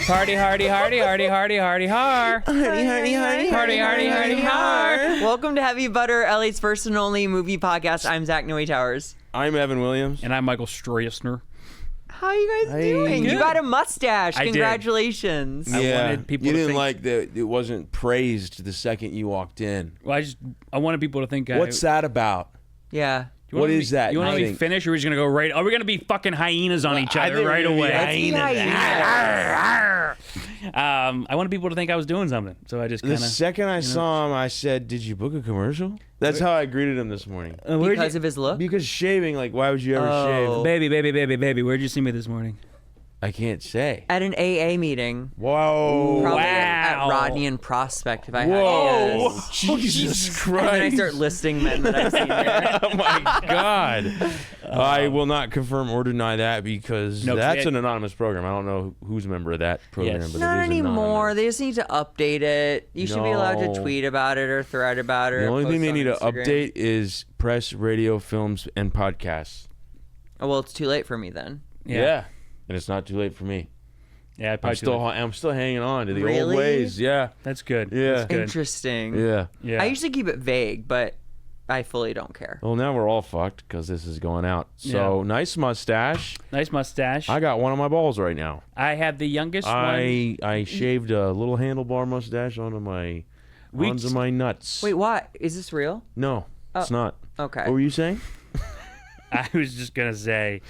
Party, hardy, hardy, hardy, hardy, hardy, har. Hardy, hardy, hardy, Hardy, hardy, hardy, har. Welcome to Heavy Butter, LA's first and only movie podcast. I'm Zach Noe Towers. I'm Evan Williams. And I'm Michael Strassner. How you guys doing? Good. You got a mustache. I did. Congratulations. I wanted people you to didn't think- like that it wasn't praised the second you walked in. Well, I wanted people to think. What's that about? Yeah. What is that? You want I to be think- finished, or are we just gonna go right? Are we gonna be fucking hyenas on each I other think right we're gonna away? be I wanted people to think I was doing something, so I just kind The of. second I saw him, I said, "Did you book a commercial?" That's how I greeted him this morning. Because of his look? Because shaving, like, why would you ever shave? Baby, where'd you see me this morning? I can't say. At an AA meeting. Whoa. Probably Wow. at Rodney and Prospect, if I had to Whoa. guess. Jesus And then I Christ. start listing men that I've seen there. Oh my God. I will not confirm or deny that because No, that's an anonymous program. I don't know who's a member of that program, Yes. but Not it is anymore. anonymous. They just need to update it. You should be allowed No. to tweet about it or thread about it. The or only thing post they on need to Instagram. update is press, radio, films, and podcasts. Oh, well, it's too late for me then. Yeah. And it's not too late for me. Yeah, I'm still hanging on to the old Really? ways. Yeah. That's good. Yeah. That's good. Interesting. Yeah. Yeah. I usually keep it vague, but I fully don't care. Well, now we're all fucked because this is going out. So, nice mustache. Nice mustache. I got one on my balls right now. I have the youngest one. I shaved a little handlebar mustache onto my nuts. Wait, what? Is this real? No, it's not. Okay. What were you saying? I was just gonna say,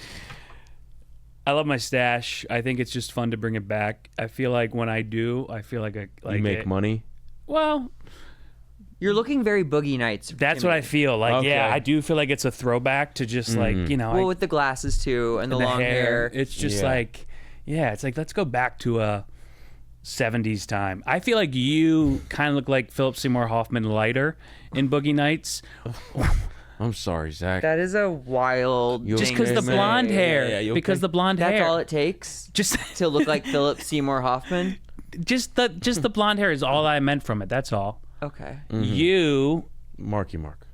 I love my stash. I think it's just fun to bring it back. I feel like when I do, I feel like You make money? Well, You're looking very Boogie Nights. that's to what me. I feel like. Okay. Yeah, I do feel like it's a throwback to just like Well, with the glasses too and the long hair. It's just Yeah. like, yeah, it's like let's go back to a 70s time. I feel like you kind of look like Philip Seymour Hoffman lighter in Boogie Nights. I'm sorry, Zach. That is a wild. You Just thing because to the say. blonde hair. Yeah, you because okay? the blonde That's hair. all it takes just to look like Philip Seymour Hoffman. just the blonde hair is all I meant from it. That's all. Okay. You Marky Mark.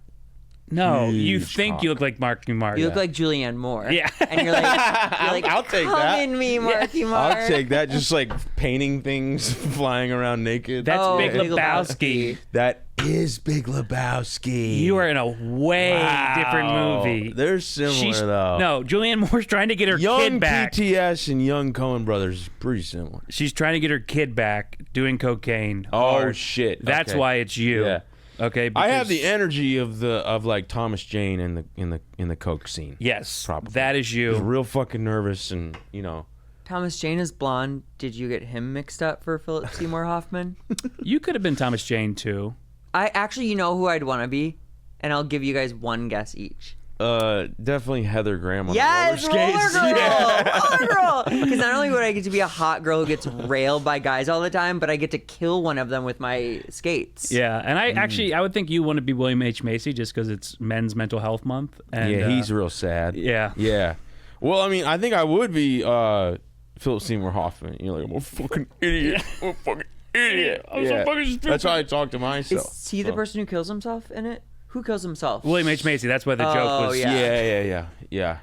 no, you Huge think you cock. look like Marky Mark. You look like Julianne Moore. Yeah. And you're like I'll take come that. in me, Marky Mark. I'll take that. Just like painting things, flying around naked. That's Oh, Big Big Lebowski. That is Big Lebowski. You are in a way different movie. They're similar though. No, Julianne Moore's trying to get her Young kid back. PTS and Young Coen Brothers is pretty similar. She's trying to get her kid back doing cocaine. Oh hard. shit! That's Okay. why it's you. Yeah. Okay. I have because- the energy of like Thomas Jane in the coke scene. Yes. Probably. That is He's you. real fucking nervous and Thomas Jane is blonde. Did you get him mixed up for Philip Seymour Hoffman? You could have been Thomas Jane too. I actually, you know who I'd want to be, and I'll give you guys one guess each. definitely Heather Graham on Yes, roller roller skates. girl, Yeah. roller girl. Because not only would I get to be a hot girl who gets railed by guys all the time, but I get to kill one of them with my skates. Yeah, and Mm. I would think you want to be William H. Macy just because it's Men's Mental Health Month. And, Yeah, he's real sad. Yeah. Yeah. Well, I mean, I think I would be Philip Seymour Hoffman. You're like, I'm a fucking idiot. I'm a fucking idiot. I'm so fucking stupid. That's how I talk to myself. Is he the person who kills himself in it? Who kills himself? William H. Macy. That's why the joke Oh, was. yeah. Yeah.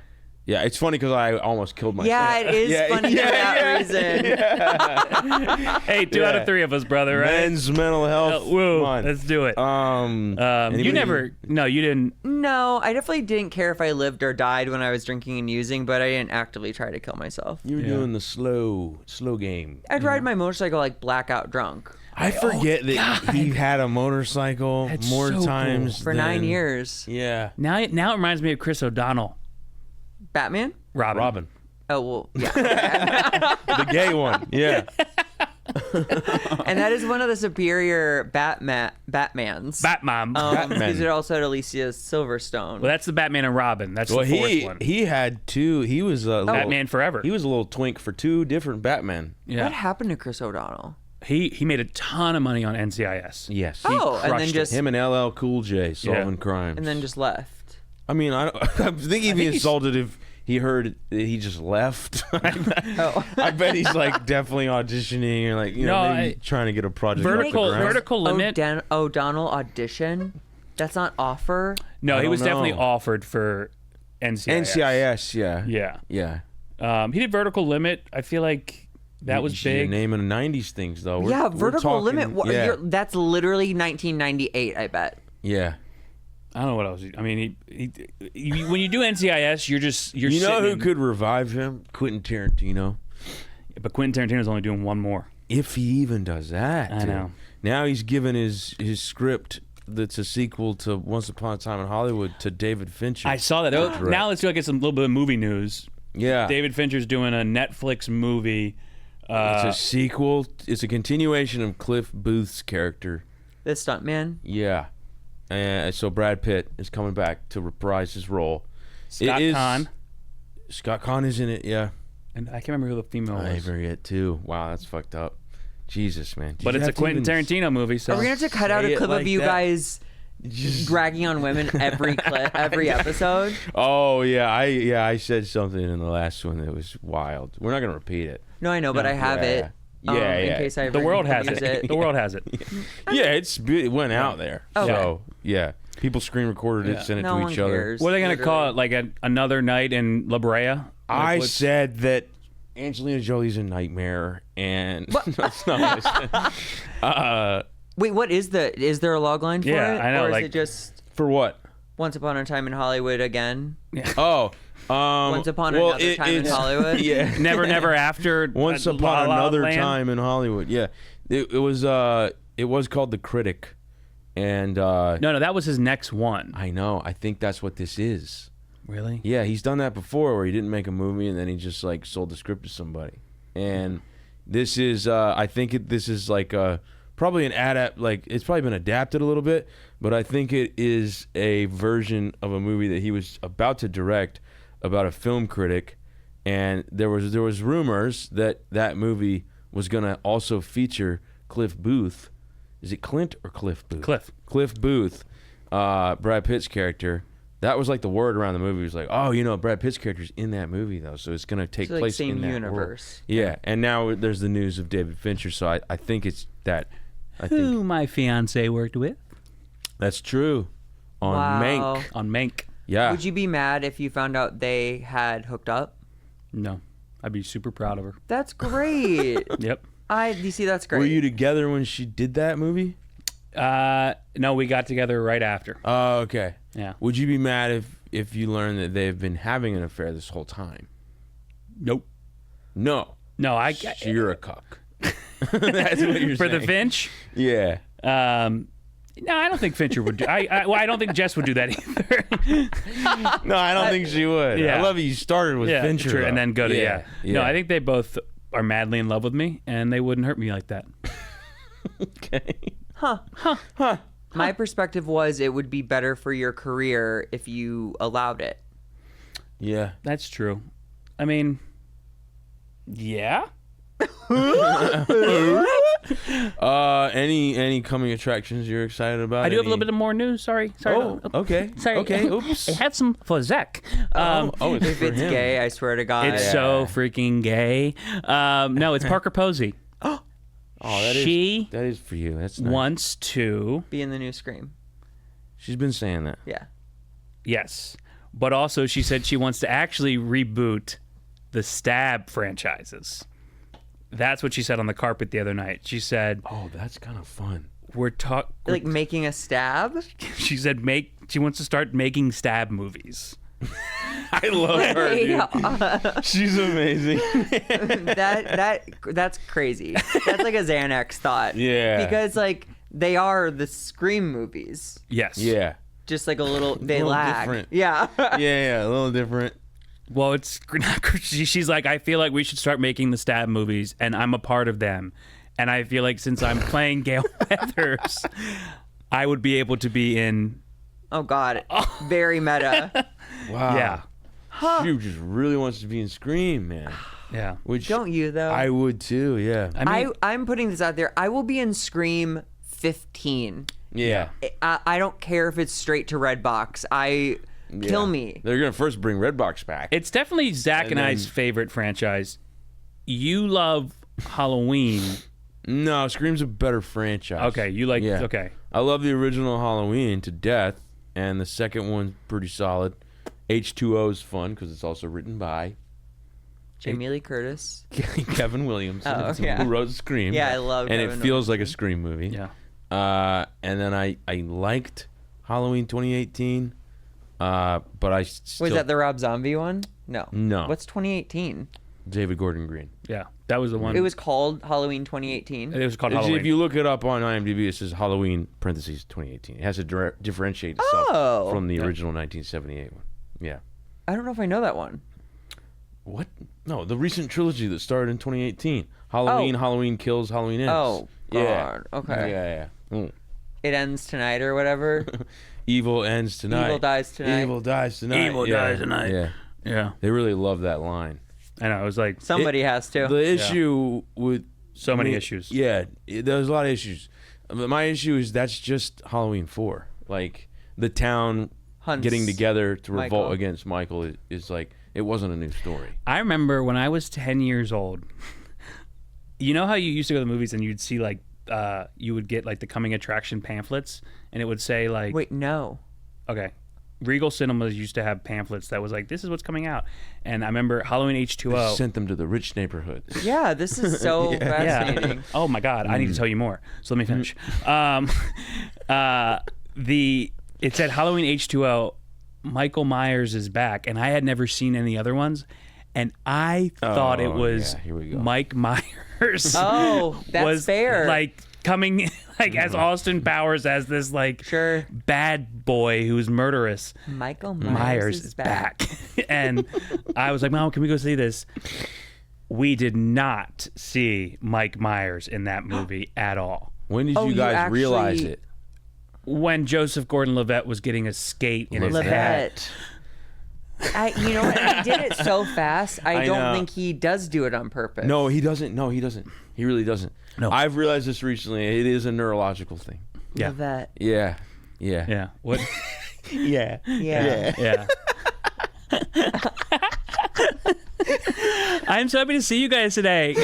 Yeah, it's funny because I almost killed myself. Yeah, it is funny for that reason. Hey, 2 out of 3 of us, brother. Right? Men's mental health. Woo, month. let's do it. You anybody- never. No, you didn't. No, I definitely didn't care if I lived or died when I was drinking and using, but I didn't actively try to kill myself. You were doing the slow game. I'd ride my motorcycle like blackout drunk I forget that he had a motorcycle That's more so cool. times for than, 9 years. Yeah, Now it reminds me of Chris O'Donnell. Batman? Robin. Oh, well, yeah. the gay one. Yeah, And that is one of the superior Batmans. Batman. Batman. Because it also had Alicia Silverstone. Well, that's the Batman and Robin. That's well, the fourth one. he had two. He was a little, Batman Forever. He was a little twink for 2 different Batman. Yeah. What happened to Chris O'Donnell? He made a ton of money on NCIS. Yes. Oh, and then crushed it. just Him and LL Cool J solving crimes. and then just left. I mean, I think he'd be insulted if he heard that he just left. I bet he's like definitely auditioning or like maybe trying to get a project. Vertical Limit. O'Donnell audition. That's not offer. No, he don't was definitely know. offered for NCIS. NCIS, yeah. Yeah. Yeah. He did Vertical Limit. I feel like That was big. You're naming 90s things, though. Yeah, We're Vertical talking- Limit. Yeah. That's literally 1998, I bet. Yeah. I don't know what else. I mean, when you do NCIS, you're You know sitting who in- could revive him? Quentin Tarantino. But Quentin Tarantino's only doing one more. If he even does that. I dude. know. Now he's given his script that's a sequel to Once Upon a Time in Hollywood to David Fincher. I saw that. Now let's get some little bit of movie news. Yeah. David Fincher's doing a Netflix movie. It's a sequel. It's a continuation of Cliff Booth's character. The stuntman. Yeah. So Brad Pitt is coming back to reprise his role. Scott Conn. Scott Conn is in it, yeah. And I can't remember who the female I was. forget too. Wow, that's fucked up. Jesus, man. Did But you it's a have to Quentin even Tarantino movie, so Are we going to have to cut out say a it clip like of you that? guys bragging on women every episode? Oh yeah, I said something in the last one that was wild. We're not gonna repeat it. No, I know, but I have it. Yeah, In yeah. case I the ever world has use it. The world has it. Yeah, it went out there. Okay. So yeah, people screen recorded it, Yeah. sent it No to one each other. cares. What are they going to call it? Literally. Like another night in La Brea? I what's- said that Angelina Jolie's a nightmare, and that's not what I said. Wait, what is there a log line for Yeah, it? I know, Or is like- it just For what? Once Upon a Time in Hollywood again? Oh, Once Upon Another Time in Hollywood? Yeah. Never, never after. Once La upon La another Land? time in Hollywood. Yeah, it was called The Critic, and No, that was his next one. I know. I think that's what this is. Really? Yeah, he's done that before, where he didn't make a movie and then he just like sold the script to somebody. And this is, I think this is like probably it's probably been adapted a little bit, but I think it is a version of a movie that he was about to direct about a film critic, and there was rumors that movie was gonna also feature Cliff Booth. Is it Clint or Cliff Booth? Cliff Booth, Brad Pitt's character. That was like the word around the movie. It was like, oh, Brad Pitt's character's in that movie though, so it's gonna take So, like, place same in that universe. world. Yeah, and now there's the news of David Fincher, so I think it's that. I think Who my fiance worked with that's true. On Wow. Mank. on Mank. Yeah. Would you be mad if you found out they had hooked up? No, I'd be super proud of her. That's great. Yep. You see, that's great. Were you together when she did that movie? No, we got together right after. Oh, okay. Yeah. Would you be mad if you learned that they've been having an affair this whole time? Nope. No. No, So you're a cuck. That's what you're for saying. the Finch. Yeah. No, I don't think Fincher would do. I don't think Jess would do that either. No, I don't think she would. Yeah. I love you started with Yeah, Fincher. true, and though. then go to yeah. yeah. No, I think they both are madly in love with me, and they wouldn't hurt me like that. Okay. My perspective was it would be better for your career if you allowed it. Yeah. That's true. I mean, yeah. Any coming attractions you're excited about? I do have a little bit of more news. Sorry. Oh, okay. Sorry. Okay. Oops. I had some for Zach. It's If for it's him. gay, I swear to God. It's so freaking gay. No, it's Parker Posey. Oh, that is for you. That's nice. Wants to. Be in the new Scream. She's been saying that. Yeah. Yes. But also, she said she wants to actually reboot the Stab franchises. That's what she said on the carpet the other night. She said, Oh, that's kind of fun. Like making a stab? she said she wants to start making Stab movies. I love her, dude. Yeah. She's amazing. That's crazy. That's like a Xanax thought. Yeah. Because like they are the Scream movies. Yes. Yeah. Just like a little they little lag. different. Yeah. Yeah, a little different. Well, it's she's like, I feel like we should start making the Stab movies, and I'm a part of them. And I feel like since I'm playing Gail Weathers, I would be able to be in. Oh God. Very meta. Wow. Yeah. She just really wants to be in Scream, man. Yeah. Which Don't you though? I would too, yeah. I mean, I'm putting this out there. I will be in Scream 15. Yeah. I don't care if it's straight to Redbox. Kill me. They're going to first bring Redbox back. it's definitely Zach and I's favorite franchise. You love Halloween. No, Scream's a better franchise. Okay, you like. Yeah. Okay. I love the original Halloween to death, and the second one's pretty solid. H2O is fun because it's also written by Jamie Lee Curtis. Kevin Williamson, Oh, yeah. who wrote Scream. Yeah, I love and Kevin it feels like a Williamson. Scream movie. Yeah. And then I liked Halloween 2018, but I still... Was that the Rob Zombie one? No. No. What's 2018? David Gordon Green. Yeah. That was the one. It was called Halloween 2018. It was called Halloween. If you look it up on IMDb, it says Halloween parentheses 2018. It has to differentiate itself Oh. from the original 1978 one. Yeah. I don't know if I know that one. What? No, the recent trilogy that started in 2018. Halloween, Oh. Halloween Kills, Halloween Ends. Oh, Yeah. God. Okay. Yeah. Mm. It ends tonight or whatever. Evil ends tonight. Evil dies tonight. Evil dies tonight. Evil Yeah. dies tonight. Yeah. Yeah. They really love that line. I know. It was like Somebody has to. The issue with so many issues. Yeah, there's a lot of issues. But my issue is that's just Halloween 4. Like the town Hunts getting together to revolt Michael. against Michael is like it wasn't a new story. I remember when I was 10 years old. You know how you used to go to the movies and you'd see like you would get like the coming attraction pamphlets and it would say like Wait, no. okay. Regal Cinemas used to have pamphlets that was like, this is what's coming out. And I remember Halloween H2O. Sent them to the rich neighborhoods. Yeah, this is so fascinating. Yeah. Oh my God, I need to tell you more. So let me finish. It said Halloween H2O, Michael Myers is back, and I had never seen any other ones, and I thought it was yeah, here we go. Mike Myers. Oh, that's was fair. like coming like as Austin Powers as this like Sure. bad boy who's murderous. Michael Myers is back. And I was like, Mom, can we go see this? We did not see Mike Myers in that movie at all. When did Oh, you you guys actually- realize it? When Joseph Gordon-Levitt was getting a skate in his head. Levette. You know what? He did it so fast. I don't know. think he does do it on purpose. No, he doesn't. No, he doesn't. He really doesn't. No. I've realized this recently. It is a neurological thing. Yeah. Levette. Yeah. Yeah. Yeah. What? Yeah. Yeah. Yeah. I'm so happy to see you guys today.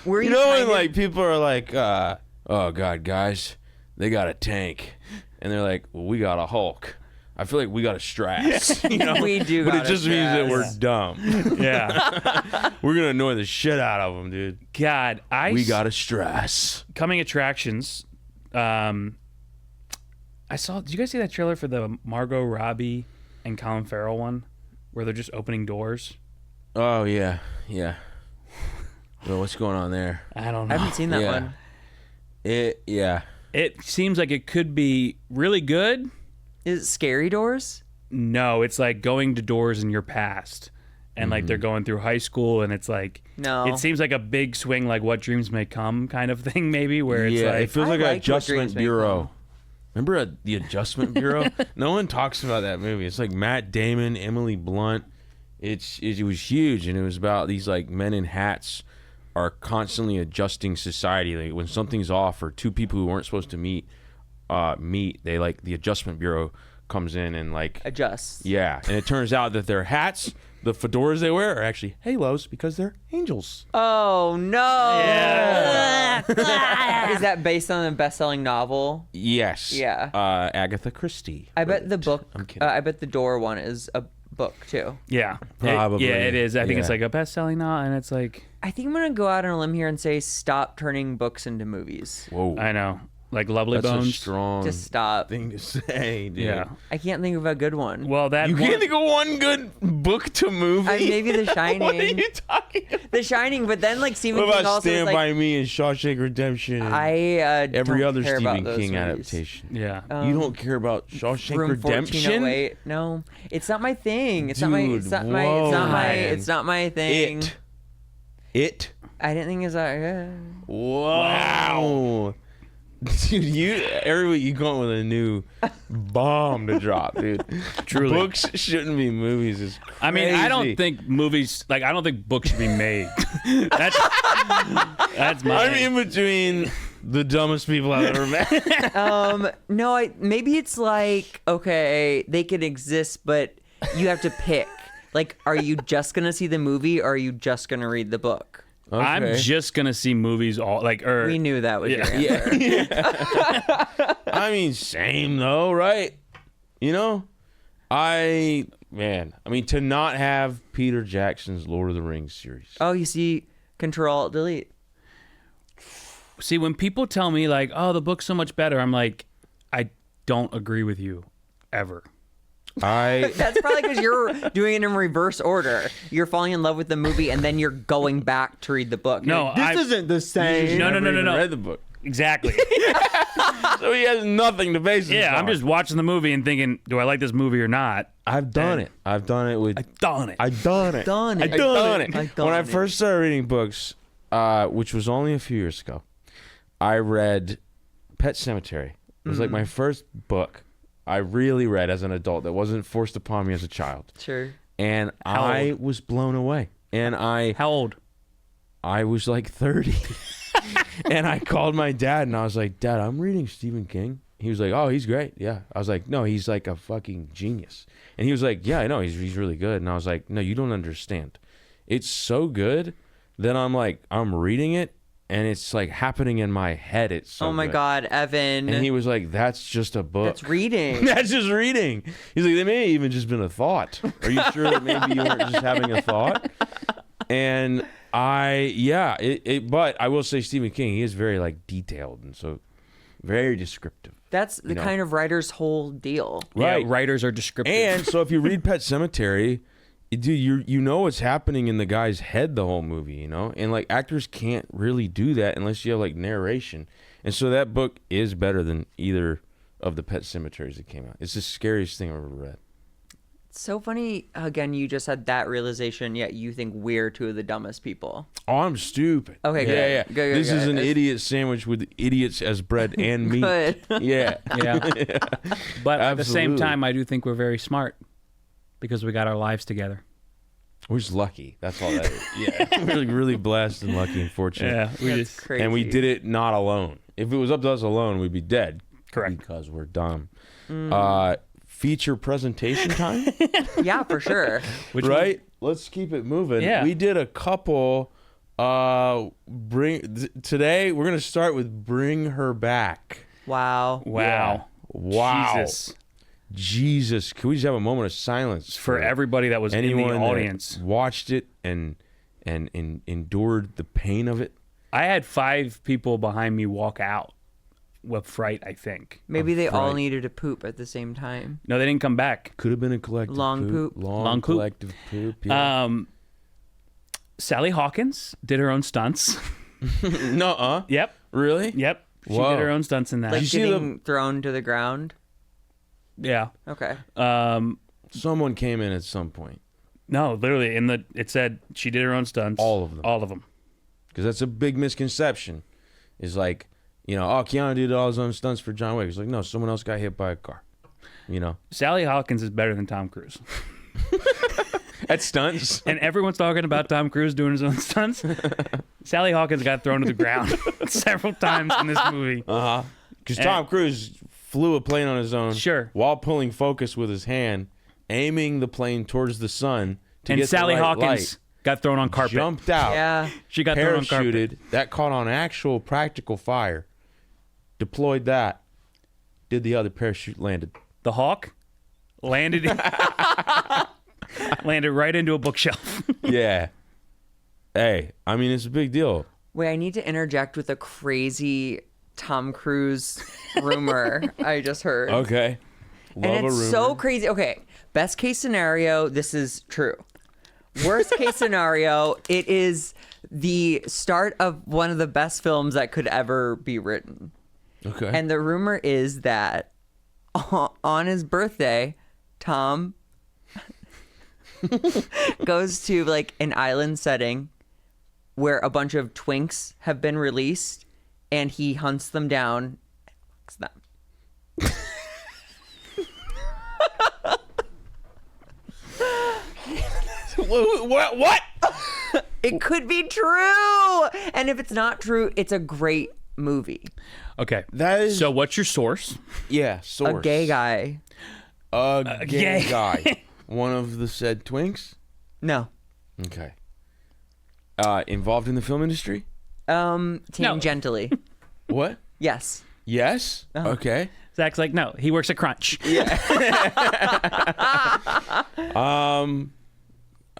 Were You know when kind of- like people are like, oh God, guys, they got a tank. And they're like, well, we got a Hulk. I feel like we got a Strass. You know? We do But got it a just means that we're Strass. dumb. Yeah. We're going to annoy the shit out of them, dude. God, We got a Strass. coming attractions. I saw. Did you guys see that trailer for the Margot Robbie and Colin Farrell one, where they're just opening doors? Oh, yeah. Yeah. Well, what's going on there? I don't know. I haven't seen that Yeah. one. Yeah. It seems like it could be really good. Is it Scary Doors? No, it's like going to doors in your past. And like they're going through high school and it's like No. it seems like a big swing like What Dreams May Come kind of thing maybe where it's Yeah, like it feels I like like an What Adjustment Dreams May Bureau. Come. Remember the Adjustment Bureau? No one talks about that movie. It's like Matt Damon, Emily Blunt. It was huge, and it was about these like men in hats are constantly adjusting society. Like when something's off or two people who weren't supposed to meet, they like the Adjustment Bureau comes in and like Adjust. yeah, and it turns out that their hats, the fedoras they wear, are actually halos because they're angels. Oh no! Yeah. Is that based on a best-selling novel? Yes. Yeah. Agatha Christie. I wrote bet the it. book. I'm kidding. I bet the Door one is a book too. yeah. Probably. Yeah, it is. I think it's Yeah. like a best-selling novel and it's like I think I'm gonna go out on a limb here and say stop turning books into movies. Whoa. I know. Like Lovely That's a Bones. strong Just stop. thing to say, dude. Yeah. I can't think of a good one. Well, that You one, can't think of one good book to movie. Maybe The What are Shining. you talking about? The Shining, but then like Stephen What King about also is Stand like By Me and Shawshank Redemption? And every don't other care about Stephen those King movies. adaptation. yeah. You don't care about Shawshank Room Redemption? 1408. No, it's not my thing. It's Dude, not my. It's not my. whoa, It's not my. man. It's not my thing. It. I didn't think it was that. Wow. Dude, every week you going with a new bomb to drop, dude. Truly. Books shouldn't be movies. It's crazy. I mean, I don't think movies like I don't think books should be made. that's my I'm in between the dumbest people I've ever met. No, maybe it's like okay, they could exist, but you have to pick. Like, are you just gonna see the movie, or are you just gonna read the book? I'm Okay. just gonna see movies all like We knew that was your answer. Yeah. I mean, same though, right? You know, I man, I mean, to not have Peter Jackson's Lord of the Rings series. Oh, you see, Control Delete. See, when people tell me like, "Oh, the book's so much better," I'm like, I don't agree with you, ever. That's probably because you're doing it in reverse order. You're falling in love with the movie and then you're going back to read the book. No, this isn't the same. No. Read the book, Exactly. so he has nothing to base this Yeah, on. I'm just watching the movie and thinking, do I like this movie or not? I've done it. I've done it with. I've done it. I've done it. Done it. I've done it. I've done When I it. first started reading books, which was only a few years ago, I read Pet Sematary. It was like my first book I really read as an adult that wasn't forced upon me as a child. Sure. And How I old? was blown away. And How old? I was like 30. And I called my dad and I was like, Dad, I'm reading Stephen King. He was like, oh, he's great. Yeah. I was like, no, he's like a fucking genius. And he was like, yeah, I know. He's really good. And I was like, no, you don't understand. It's so good that I'm reading it and it's like happening in my head. It's so Oh my good. God, Evan. And he was like, that's just a book. That's reading. That's just reading. He's like, they may have even just been a thought. Are you sure that maybe you weren't just having a thought? And but I will say Stephen King, he is very like detailed and so very descriptive. That's the kind of writer's whole deal. Right. Yeah, writers are descriptive. And so if you read Pet Sematary, dude, you know what's happening in the guy's head the whole movie, you know? And like actors can't really do that unless you have like narration. And so that book is better than either of the Pet Semataries that came out. It's the scariest thing I've ever read. It's so funny, again, you just had that realization, yet you think we're two of the dumbest people. Oh, I'm stupid. Okay, good. Yeah. Good, This is an It's- idiot sandwich with idiots as bread and meat. Good. Yeah. yeah. But at the same Absolutely. time, I do think we're very smart because we got our lives together. We're just lucky. That's all that is. Yeah. We're like really blessed and lucky and fortunate. Yeah, we That's just crazy. And we did it not alone. If it was up to us alone, we'd be dead. Correct. Because we're dumb. Feature presentation time, Yeah, for sure. which right? Let's keep it moving. Yeah. We did a couple. Today we're gonna start with Bring Her Back. Wow. Wow. Wow. Jesus. Can we just have a moment of silence For everybody that was in anyone the that audience. watched it and endured the pain of it? I had 5 people behind me walk out with fright, I think. Maybe they all fright. needed to poop at the same time. No, they didn't come back. Could have been a collective Long poop. Long poop. collective poop. Yeah. Sally Hawkins did her own stunts. Nuh-uh. Yep. Really? Yep. She Whoa. did her own stunts in that. Like you see getting thrown to the ground. Yeah. Okay. Someone came in at some point. No, literally it said she did her own stunts. All of them. All of them. Because that's a big misconception. Is like, oh, Keanu did all his own stunts for John Wick. It's like, no, someone else got hit by a car. Sally Hawkins is better than Tom Cruise. At stunts? And everyone's talking about Tom Cruise doing his own stunts. Sally Hawkins got thrown to the ground several times in this movie. Uh-huh. Because Tom Cruise flew a plane on his own. Sure. While pulling focus with his hand, aiming the plane towards the sun to And get Sally the right Hawkins light. got thrown on carpet. Jumped out. Yeah. She got thrown on carpet. Parachuted. That caught on actual practical fire. Deployed that. Did the other parachute landed. The Hawk landed landed right into a bookshelf. Yeah. Hey, I mean, it's a big deal. Wait, I need to interject with a crazy Tom Cruise rumor I just heard. Okay. Love And a it's rumor. so crazy. Okay, best case scenario, this is true. Worst case scenario, it is the start of one of the best films that could ever be written. Okay. And the rumor is that on his birthday, Tom goes to like an island setting where a bunch of twinks have been released and he hunts them down and fucks them. What? It could be true. And if it's not true, it's a great movie. Okay. That is So what's your source? yeah. Source. A gay guy. A gay gay. guy. One of the said twinks. No. Okay. Involved in the film industry? Tangentially. What? Yes. Yes. Okay. Zach's like, no, he works at Crunch.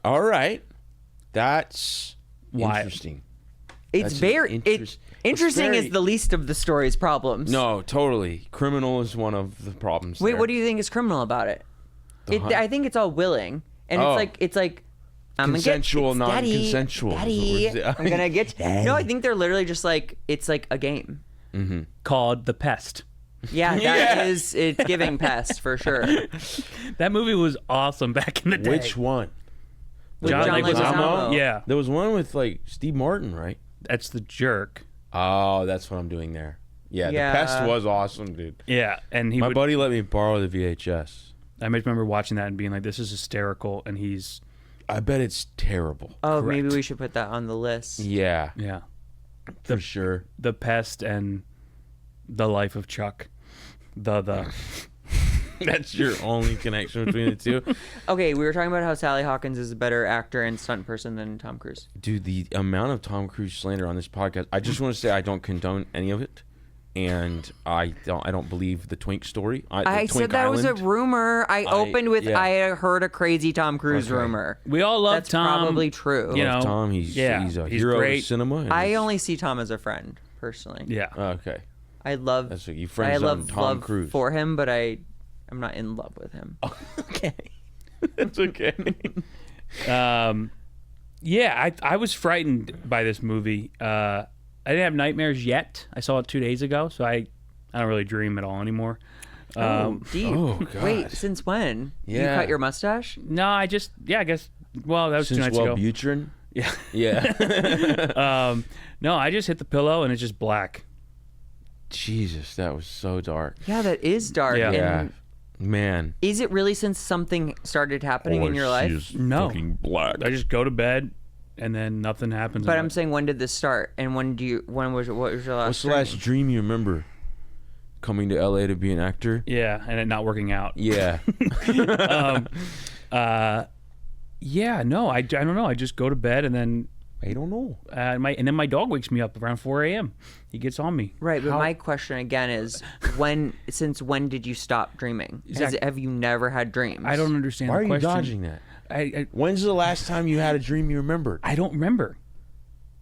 All right. That's Why? interesting. It's That's very interesting very- is the least of the story's problems. No, totally. Criminal is one of the problems. Wait, there. what do you think is criminal about it? I think it's all willing, and Oh. it's like I'm Consensual, gonna get it's non-consensual is what Daddy, we're saying. I'm gonna get. No, I think they're literally just like it's like a game. Called The Pest. Yeah, that is it's giving pest for sure. That movie was awesome back in the day. Which one? With John John Leguizamo? Leguizamo. Yeah, There was one with like Steve Martin, right? that's the jerk. Oh, that's what I'm doing there. Yeah, Yeah. The Pest was awesome, dude. Yeah, and he My would. buddy let me borrow the VHS. I just remember watching that and being like, "This is hysterical," and he's I bet it's terrible. Oh, maybe Correct. we should put that on the list. Yeah, yeah, for sure. The Pest and The Life of Chuck. The That's your only connection between the two. Okay, we were talking about how Sally Hawkins is a better actor and stunt person than Tom Cruise. Dude, the amount of Tom Cruise slander on this podcast, I just want to say I don't condone any of it. And I don't believe the Twink story. I Twink said that was a Island. rumor. I opened with yeah. I heard a crazy Tom Cruise Okay. rumor. we all love That's Tom. probably true. You Love know, Tom, he's a he's hero great. of cinema. and I he's- only see Tom as a friend, personally. Yeah, Okay. I love That's what you I friend love zone Tom love Cruise. for him, but I'm not in love with him. Okay. That's okay. yeah. I was frightened by this movie. I didn't have nightmares yet. I saw it 2 days ago, so I don't really dream at all anymore. Deep. oh, God. Wait, since when? You Yeah. cut your mustache? No, I guess. Well, that was 2 Since nights ago. Wellbutrin? Yeah. Yeah. No, I just hit the pillow and it's just black. Jesus, that was so dark. Yeah, that is dark. Yeah. And Yeah. Man. is it really since something started happening in your life? No. black. I just go to bed and then nothing happens. But I'm saying, when did this start? And what was your last What's the dream? last dream you remember? Coming to LA to be an actor? yeah, and it not working out. Yeah. Yeah, no, I don't know. I just go to bed and then I don't know. my dog wakes me up around 4 a.m. He gets on me. Right, but my question again is, since when did you stop dreaming? Have you never had dreams? I don't understand. Why the are you question. dodging that? I When's the last time you had a dream you remembered? I don't remember.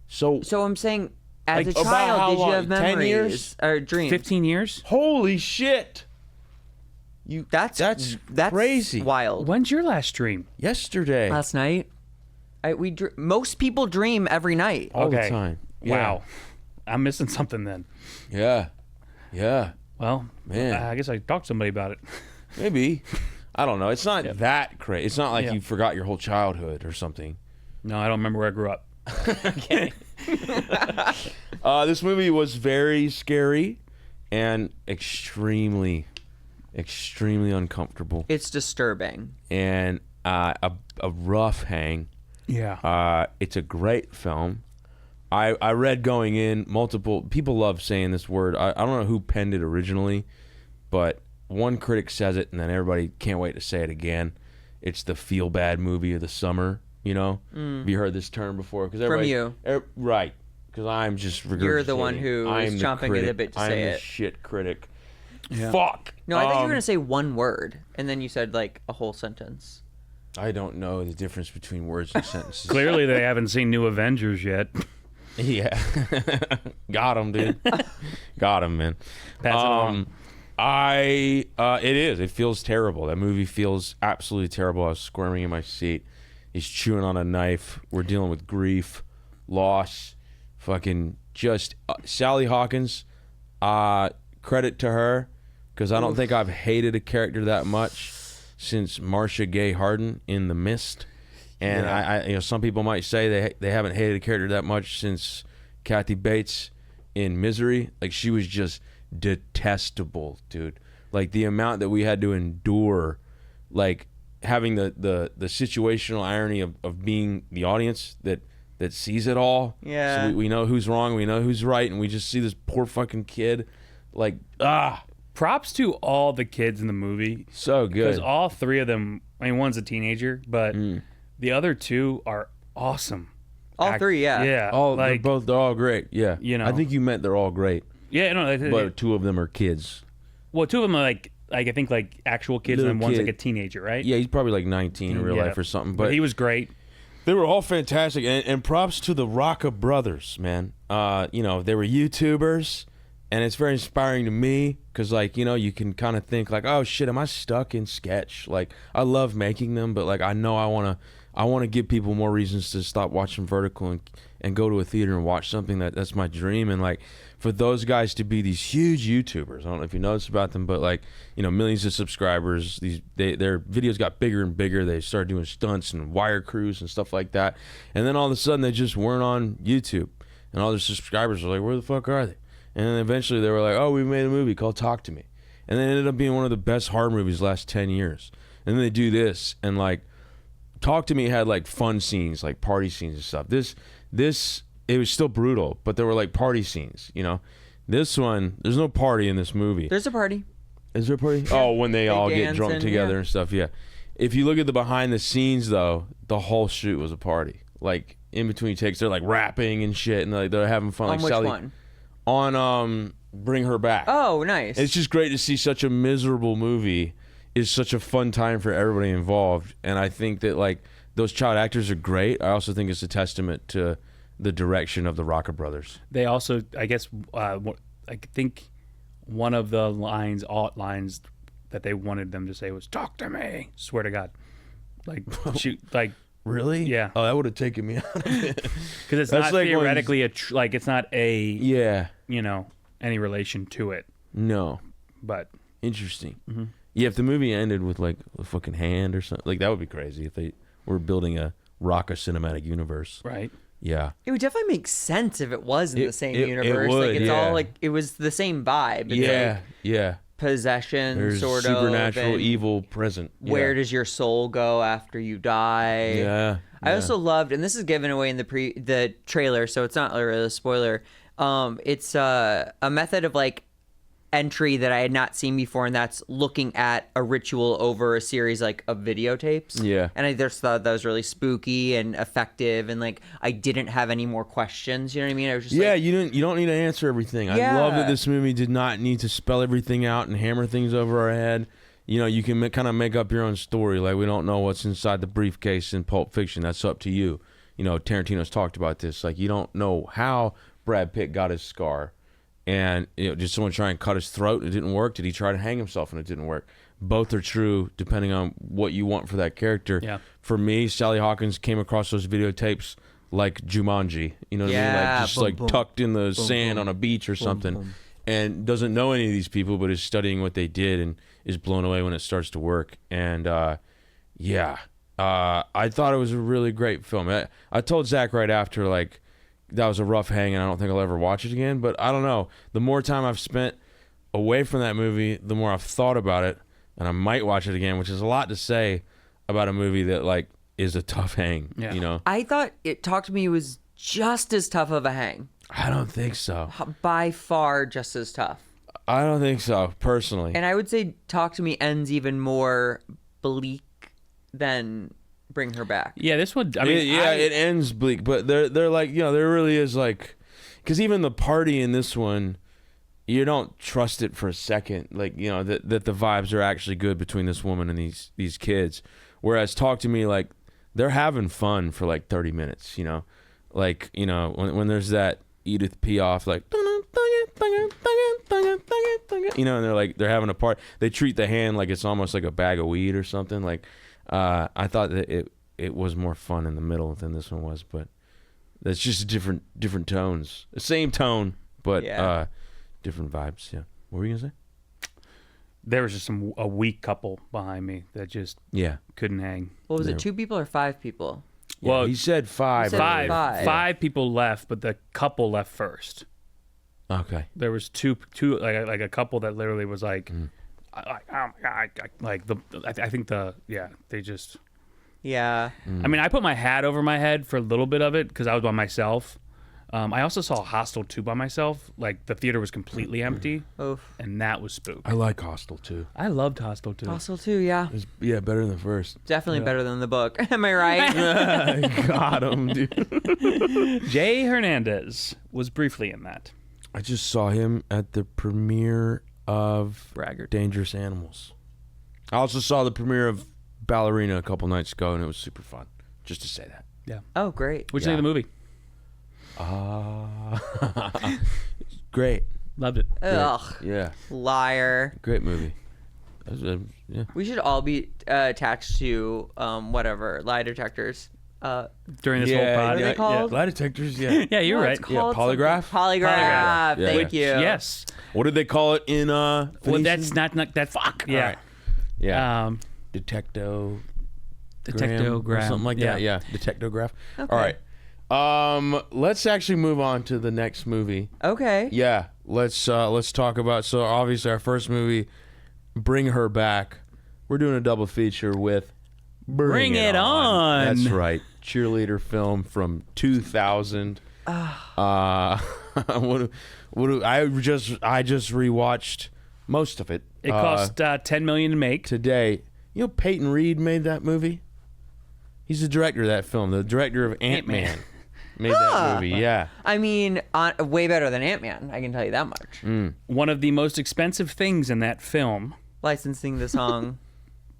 So So I'm saying, as Like, a about how child, did you long? have 10 memories years? or dreams? 15 years. holy shit. That's crazy. Wild. When's your last dream? Yesterday. Last night, most people dream every night. All okay. the time. Wow, I'm missing something then. Yeah. Yeah. Well, Man. I guess I talked to somebody about it. Maybe. I don't know. It's not that crazy. It's not like Yeah. you forgot your whole childhood or something. No, I don't remember where I grew up. This movie was very scary and extremely uncomfortable It's disturbing. and a rough hang. Yeah. It's a great film. I read going in, multiple people love saying this word. I don't know who penned it originally, but one critic says it and then everybody can't wait to say it again. It's the feel bad movie of the summer, you know? Have you heard this term before? From you. Right. Because I'm just You're the one regurgitating. who I'm is the chomping at critic. the bit to I'm say the it. shit critic. Yeah. Fuck. No, I thought you were going to say one word, and then you said like a whole sentence. I don't know the difference between words and sentences. Clearly, they haven't seen New Avengers yet. Yeah. Got him, dude. Got him, man. Pass it on. It is. It feels terrible. That movie feels absolutely terrible. I was squirming in my seat. He's chewing on a knife. We're dealing with grief, loss, fucking just Sally Hawkins. Credit to her, because I don't think I've hated a character that much since Marcia Gay Harden in The Mist. And I some people might say they haven't hated a character that much since Kathy Bates in Misery. Like, she was just detestable, dude. Like, the amount that we had to endure, like having the situational irony of being the audience that sees it all. Yeah. So we know who's wrong, we know who's right, and we just see this poor fucking kid, like, Props to all the kids in the movie. so Because good. all three of them, I mean, one's a teenager, but the other two are awesome. All three, yeah. Yeah. They're all great. Yeah. You know. I think you meant they're all great, Yeah, no, but two of them are kids. Well, two of them are like I think like actual kids, and then Little one's kid. like a teenager, right? Yeah, he's probably like 19 in real Yeah. life or something. But he was great. They were all fantastic, and props to the Rocca brothers, man. You know, they were YouTubers, and it's very inspiring to me because, like, you know, you can kind of think like, oh shit, am I stuck in sketch? Like, I love making them, but like, I know I want to give people more reasons to stop watching Vertical and go to a theater and watch something that's my dream. And like, for those guys to be these huge YouTubers, I don't know if you noticed about them, but like, you know, millions of subscribers. Their videos got bigger and bigger. They started doing stunts and wire crews and stuff like that. And then all of a sudden, they just weren't on YouTube, and all their subscribers were like, "Where the fuck are they?" And then eventually, they were like, "Oh, we made a movie called Talk to Me," and then it ended up being one of the best horror movies the last 10 years. And then they do this, and like, Talk to Me had like fun scenes, like party scenes and stuff. This it was still brutal, but there were like party scenes, you know. This one, there's no party in this movie. There's a party. Is there a party? Oh, when they all get dance drunk and- together yeah. and stuff, yeah. If you look at the behind the scenes though, the whole shoot was a party. Like in between takes, they're like rapping and shit, and like they're having fun. On Like which Sally, one? On Bring Her Back. Oh, nice. It's just great to see such a miserable movie is such a fun time for everybody involved, and I think that like those child actors are great. I also think it's a testament to the direction of the Rocca brothers. They also, I guess, I think one of the alt lines that they wanted them to say was "Talk to me." Swear to God, like shoot, like Really? Yeah. Oh, that would have taken me out of it. because it's That's not like when- theoretically like it's not a Yeah. you know any relation to it, No. but Interesting. Mm-hmm. Yeah, if the movie ended with like a fucking hand or something, like that would be crazy if they were building a Rocca cinematic universe. right. Yeah. It would definitely make sense if it was in the same it universe. would, like it's yeah. all like it was the same vibe. It's Yeah. like Yeah. possession, There's sort supernatural of. and evil present. Where yeah. does your soul go after you die? Yeah. I yeah. also loved, and this is given away in the trailer, so it's not really a spoiler. It's a method of like entry that I had not seen before, and that's looking at a ritual over a series like of videotapes. Yeah. And I just thought that was really spooky and effective, and like I didn't have any more questions. You know what I mean? I was just Yeah, like, you don't need to answer everything. I Yeah. love that this movie did not need to spell everything out and hammer things over our head. You know, you can kind of make up your own story. Like, we don't know what's inside the briefcase in Pulp Fiction. That's up to you. You know, Tarantino's talked about this. Like, you don't know how Brad Pitt got his scar. And, you know, did someone try and cut his throat and it didn't work? Did he try to hang himself and it didn't work? Both are true depending on what you want for that character. Yeah. For me, Sally Hawkins came across those videotapes like Jumanji. You know what I mean? Like, Yeah, just boom, like boom. tucked in the Boom, sand boom. on a beach or something. boom. And doesn't know any of these people, but is studying what they did and is blown away when it starts to work. And I thought it was a really great film. I told Zach right after, like, that was a rough hang and I don't think I'll ever watch it again. But I don't know. The more time I've spent away from that movie, the more I've thought about it. And I might watch it again, which is a lot to say about a movie that, like, is a tough hang. Yeah. You know? I thought It Talk to Me was just as tough of a hang, I don't think so. by far just as tough. I don't think so, personally. And I would say Talk to Me ends even more bleak than Bring Her Back. Yeah, this one. I mean, it ends bleak, but they're like, you know, there really is like, because even the party in this one, you don't trust it for a second, like, you know, that the vibes are actually good between this woman and these kids. Whereas Talk to Me, like, they're having fun for like 30 minutes, you know, like, you know, when there's that Edith Piaf, like, you know, and they're having a party. They treat the hand like it's almost like a bag of weed or something. Like, I thought that it was more fun in the middle than this one was, but that's just different tones. The same tone, but Yeah. different vibes. Yeah. What were you gonna say? there was just a weak couple behind me that just Yeah. couldn't hang. What was There- it, 2 people or 5 people? Well, Well, he said five. He said earlier. Five people left, but the couple left first. Okay. There was two like a couple that literally was like, oh my God, I think they just. Yeah. I mean, I put my hat over my head for a little bit of it because I was by myself. I also saw Hostel 2 by myself. Like, the theater was completely empty, Oof. and that was spooky. I like Hostel too. I loved Hostel 2. Hostel 2, yeah. Yeah, better than the first. Definitely better than the book. Am I right? Got him, dude. Jay Hernandez was briefly in that. I just saw him at the premiere of Braggart. Dangerous Animals. I also saw the premiere of Ballerina a couple nights ago, and it was super fun. Just to say that. Yeah. Oh, great. What'd you think of the movie? Great. Loved it. Ugh. Yeah. Liar. Great movie. Yeah. We should all be attached to whatever lie detectors. During this Yeah, whole pod. What are they called? Lie detectors, yeah. Yeah, you're Well, right. it's Yeah, called polygraph? something. Polygraph. Yeah. Thank you. Yes. What did they call it in Well, Phoenician? that's not that. Fuck. Yeah. Right. Yeah. Detectograph. Or something like that. Yeah. Detectograph. Okay. All right. Let's actually move on to the next movie. Okay. Yeah. Let's talk about, so obviously our first movie, Bring Her Back. We're doing a double feature with Bring It On. That's right. Cheerleader film from 2000. I just rewatched most of it. It cost $10 million to make. Today. You know, Peyton Reed made that movie. He's the director of that film. The director of Ant-Man made that movie. Yeah. I mean, way better than Ant-Man. I can tell you that much. One of the most expensive things in that film, Licensing the song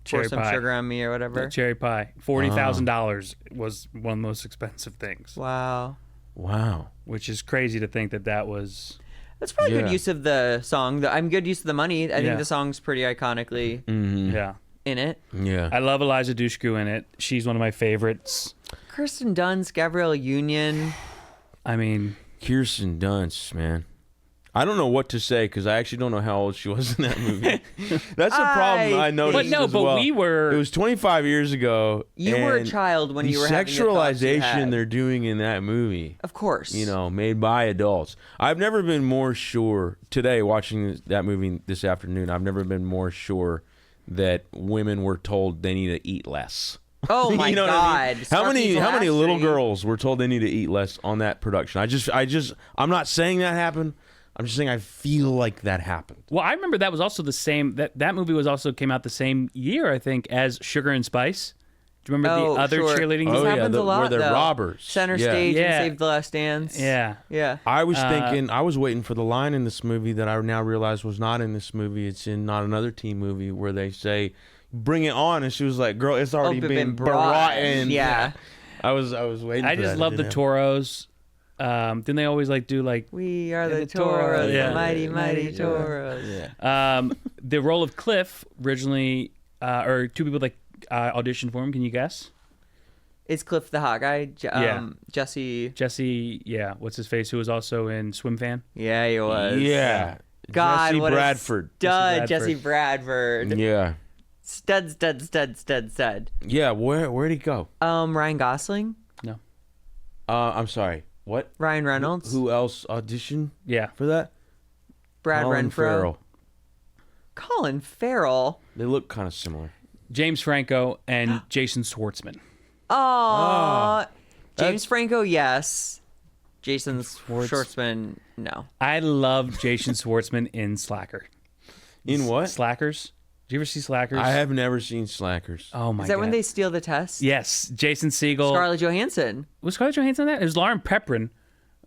"Pour Cherry Some Pie. Sugar on Me" or whatever. Cherry Pie, $40,000 was one of the most expensive things. Wow. Wow. Which is crazy to think that was. That's probably Yeah. good use of the song. I'm good use of the money. I Yeah. think the song's pretty iconically Yeah. in it. Yeah. I love Eliza Dushku in it. She's one of my favorites. Kirsten Dunst, Gabrielle Union. I mean, Kirsten Dunst, man. I don't know what to say because I actually don't know how old she was in that movie. That's a problem I noticed. But no, as but well. we were- It was 25 years ago. You were a and child when the you were having the thoughts you sexualization had. they're doing in that movie. Of course. You know, made by adults. I've never been more sure today watching that movie this afternoon. I've never been more sure that women were told they need to eat less. Oh my You know what I mean? God. How many Snarky little Flastry. girls were told they need to eat less on that production? I'm not saying that happened. I'm just saying I feel like that happened. well, I remember that was also the same. That movie was also came out the same year, I think, as Sugar and Spice. Do you remember the other sure. cheerleading? This Oh, yeah, happens the- a lot, where they're though. robbers. Center Yeah. stage Yeah. and Save the Last Dance. Yeah. Yeah. I was thinking, I was waiting for the line in this movie that I now realize was not in this movie. It's in Not Another Teen Movie where they say, "Bring it on," and she was like, "Girl, it's already been brought in." Yeah. I was waiting. I for just that. love It the didn't Toros. Didn't they always like do like We are the the Toros, Toros, yeah. the mighty, mighty happen. Toros. Yeah. the role of Cliff originally, or two people that auditioned for him? Can you guess? Is Cliff the hot guy? Yeah. Jesse. Jesse, yeah, what's his face? Who was also in Swim Fan? Yeah, he was. Yeah. God, Jesse what Bradford. a stud, Jesse Jesse Bradford. Yeah. Stud, stud, stud, stud, stud. Yeah. Where'd he go? Ryan Gosling, No. I'm sorry. What? Ryan Reynolds, Who else auditioned Yeah. for that? Brad Colin Renfro, Farrell. Colin Farrell. They look kind of similar. James Franco and Jason Schwartzman. Aww. James that's- Franco, yes. Jason Schwartzman, no. I love Jason Schwartzman in Slacker. In what? Slackers? Did you ever see Slackers? I have never seen Slackers. Oh my god. Is that when they steal the test? Yes, Jason Segel. Scarlett Johansson, Was Scarlett Johansson in that? It was Lauren Peprin.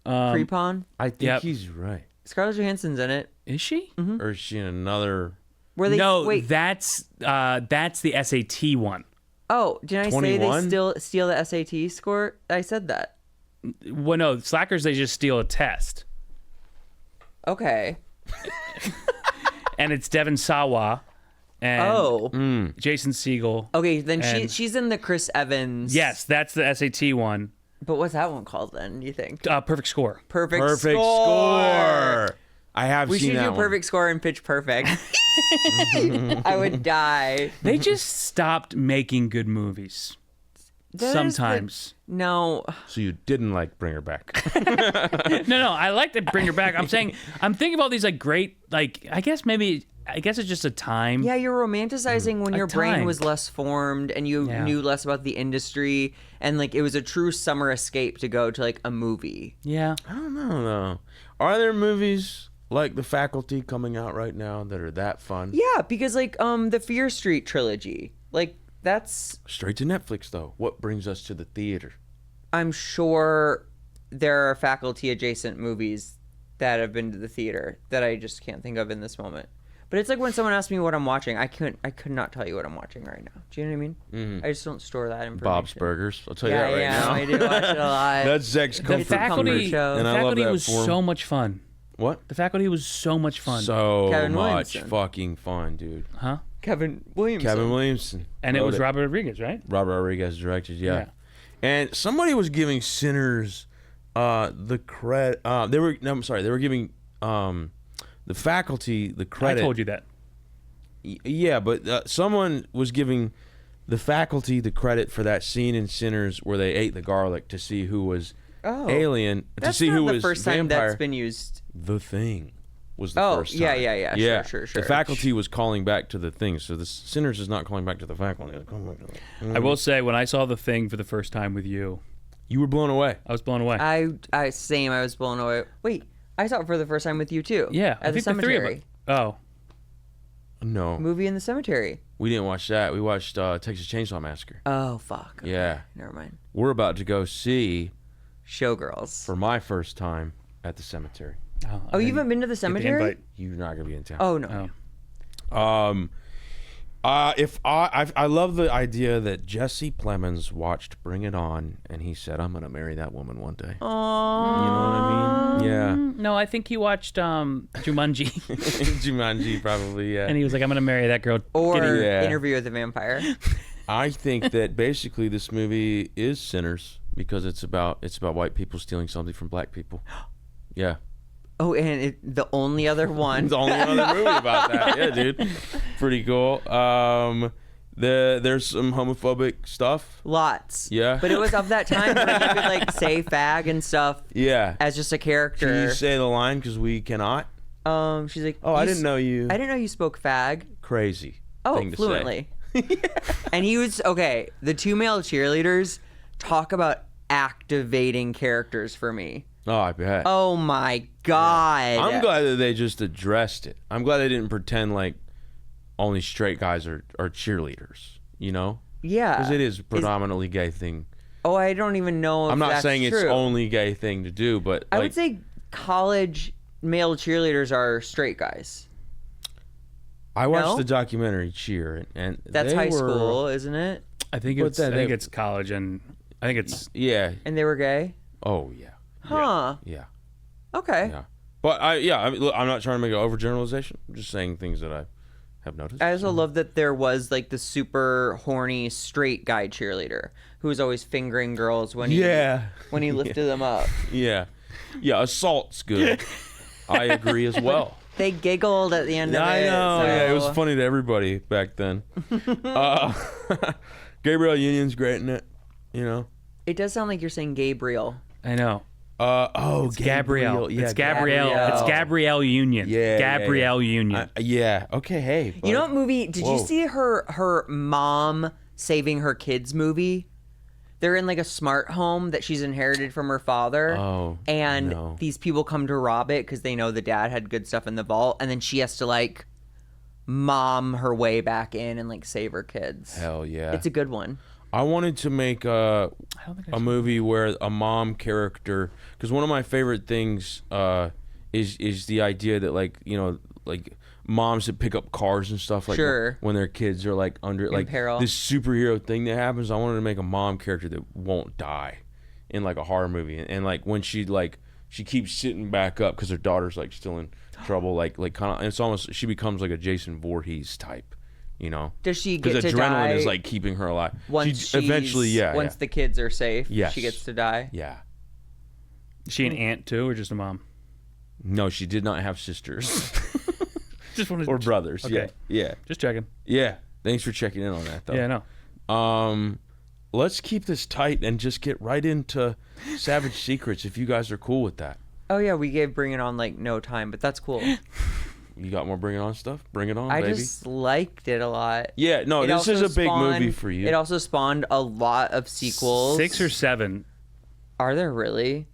pre-pawn. I think Yep. he's right. Scarlett Johansson's in it. Is she? Or is she in another? Where they No, wait. that's the SAT one. Oh, did I say 21? they still steal the SAT score? I said that. Well, no, Slackers they just steal a test, Okay. and it's Devon Sawa and Oh. Jason Segel. Okay, then And- she's in the Chris Evans. Yes, that's the SAT one. But what's that one called then, you think? Perfect score. Perfect Score. I have We seen should that do one. Perfect Score and Pitch Perfect. I would die. They just stopped making good movies. That is Sometimes. No. So you didn't like Bring Her Back. No, I like to bring her back. I'm saying, I'm thinking of all these like great, like I guess it's just a time. Yeah, you're romanticizing when A your brain time. was less formed and you Yeah. knew less about the industry and like it was a true summer escape to go to like a movie. Yeah. I don't know though. Are there movies like The Faculty coming out right now that are that fun? Yeah, because like the Fear Street trilogy, like that's Straight to Netflix though. What brings us to the theater? I'm sure there are faculty adjacent movies that have been to the theater that I just can't think of in this moment. But it's like when someone asks me what I'm watching, I could not tell you what I'm watching right now. Do you know what I mean? Mm-hmm. I just don't store that information. Bob's Burgers. I'll tell you that right yeah, now. I do watch it a lot. That's Zach's The comfort faculty, food. show. the And I love faculty that was for him. so much fun. What? The faculty was so much fun. So Kevin much Williamson. fucking fun, dude. Huh? Kevin Williamson. Kevin Williamson. And it wrote was Robert Rodriguez, right? Robert Rodriguez directed, yeah. Yeah. And somebody was giving Sinners the credit. They were giving the faculty the credit. I told you that. Yeah, but someone was giving the faculty the credit for that scene in Sinners where they ate the garlic to see who was alien, That's to see not who the was first time vampire. that's been used. The Thing was the Oh, first time. yeah. Sure. The faculty was calling back to the Thing, so the Sinners is not calling back to the faculty. They're calling back to the... I will say, when I saw The Thing for the first time with you, You were blown away. I was blown away. I same. I was blown away. Wait, I saw it for the first time with you too. Yeah, I at the think the three of cemetery. us. Oh, No, Movie in the cemetery. we didn't watch that. We watched Texas Chainsaw Massacre. Oh fuck. Okay, Yeah. Never mind. We're about to go see Showgirls. for my first time at the cemetery. Oh, you haven't been to the the cemetery? invite. You're not gonna be in town. Oh no. Oh. If I love the idea that Jesse Plemons watched Bring It On and he said, "I'm gonna marry that woman one day." Aww. You know what I mean? Yeah. No, I think he watched Jumanji, Jumanji, probably. Yeah. and he was like, "I'm gonna marry that girl." Or Yeah. Interview with the Vampire. I think that basically this movie is Sinners because it's about white people stealing something from black people. Yeah. Oh, and the only other one. The only other movie about that. Yeah, dude. Pretty cool. There's some homophobic stuff. Lots. Yeah. But it was of that time where you could like say fag and stuff Yeah. as just a character. Can you say the line because we cannot? She's like, Oh, I didn't know you. I didn't know you spoke fag. Crazy. Oh, thing to say. fluently. And he was okay. The two male cheerleaders talk about activating characters for me. Oh, I bet. Oh my god! I'm glad that they just addressed it. I'm glad they didn't pretend like only straight guys are cheerleaders. You know? Yeah, Because it is a predominantly gay thing. Oh, I don't even know. If I'm not that's saying it's true. only gay thing to do, but I like, would say college male cheerleaders are straight guys. I watched No? the documentary Cheer, and That's they high were, school, isn't it? I think But it's. then I think they- it's college, and I think it's. Yeah. And they were gay. Oh yeah. Huh. Yeah. Okay. Yeah. But look, I'm not trying to make an overgeneralization. I'm just saying things that I have noticed. I also love that there was like the super horny straight guy cheerleader who was always fingering girls when he when he lifted them up. Yeah. Yeah. Assault's good. I agree as well. They giggled at the end of it. I know. so- Yeah, it was funny to everybody back then. Gabrielle Union's great in it. You know. It does sound like you're saying Gabriel. I know. It's Gabrielle. Yeah, It's Gabrielle. Gabrielle. It's Gabrielle Union. Yeah, Gabrielle Union. yeah. Okay. Hey. You know bud. what movie? Did Whoa. you see her mom saving her kids movie? They're in like a smart home that she's inherited from her father. Oh, And no. these people come to rob it because they know the dad had good stuff in the vault, and then she has to like mom her way back in and like save her kids. Hell yeah. It's a good one. I wanted to make I don't think a movie where a mom character, because one of my favorite things is the idea that like moms that pick up cars and stuff like Sure. when their kids are like under like peril. this superhero thing that happens. I wanted to make a mom character that won't die in like a horror movie, and like when she keeps sitting back up because her daughter's like still in trouble, like kind of, it's almost she becomes like a Jason Voorhees type. You know, Does she because get to adrenaline die is like keeping her alive. once She eventually, once the kids are safe? Yes. She gets to die. yeah. Is she an aunt too, or just a mom? No, she did not have sisters Just wanted or to, brothers. Okay. Yeah. Just checking. Yeah. Thanks for checking in on that, though. Yeah, no. Let's keep this tight and just get right into Savage Secrets if you guys are cool with that. Oh yeah, we gave Bring It On like no time, but that's cool. You got more Bring It On stuff? Bring it on, I baby. just liked it a lot. Yeah, no, It this also is a big spawned- movie for you. It also spawned a lot of sequels. 6 or 7. Are there really?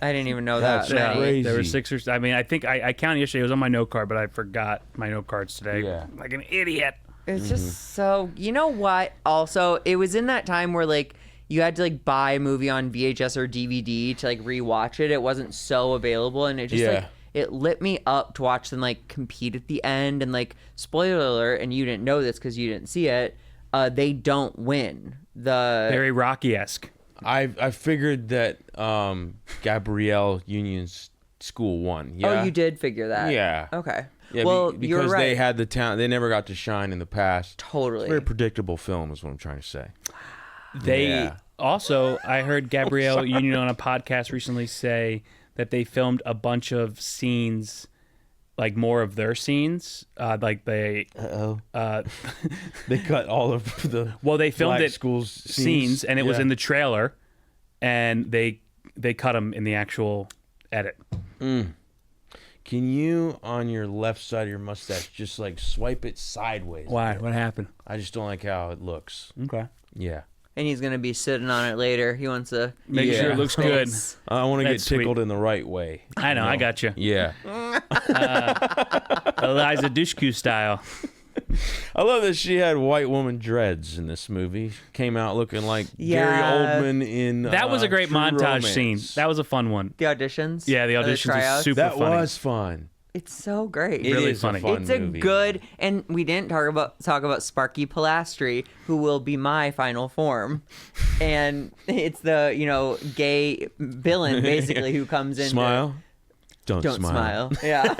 I didn't even know That's that many. crazy. There were 6 or. I mean, I think I counted yesterday. It was on my note card, but I forgot my note cards today. Yeah. Like an idiot. It's Mm-hmm. just so. You know what? Also, it was in that time where like you had to like buy a movie on VHS or DVD to like rewatch it. It wasn't so available, and it just Yeah. like it lit me up to watch them like compete at the end. And like, spoiler alert, and you didn't know this because you didn't see it, they don't win. Very Rocky-esque. I figured that Gabrielle Union's school won. Yeah. Oh, you did figure that. Yeah. Okay. Yeah, well, because you're right. they had the talent. They never got to shine in the past. Totally. It's a very predictable film is what I'm trying to say. They also, I heard Gabrielle Union on a podcast recently say that they filmed a bunch of scenes, like more of their scenes. Like they They cut all of the they filmed black it schools scenes and it was Yeah. in the trailer, and they cut them in the actual edit. Can you, on your left side of your mustache, just like swipe it sideways? Why? What happened? I just don't like how it looks. Okay. Yeah. And he's going to be sitting on it later. He wants to Make sure it looks good. I want to get That's sweet. tickled in the right way. I know. I got you. Yeah. Eliza Dushku style. I love that she had white woman dreads in this movie. Came out looking like Yeah. Gary Oldman in That was a great True montage Romance. scene. That was a fun one. The auditions? Yeah, the Or auditions was tryouts? super That funny. was fun. It's so great. It Really is funny. a fun It's a movie. good, and we didn't talk about Sparky Pilastri, who will be my final form, and it's the gay villain basically who comes in. Smile. Don't Smile. Yeah.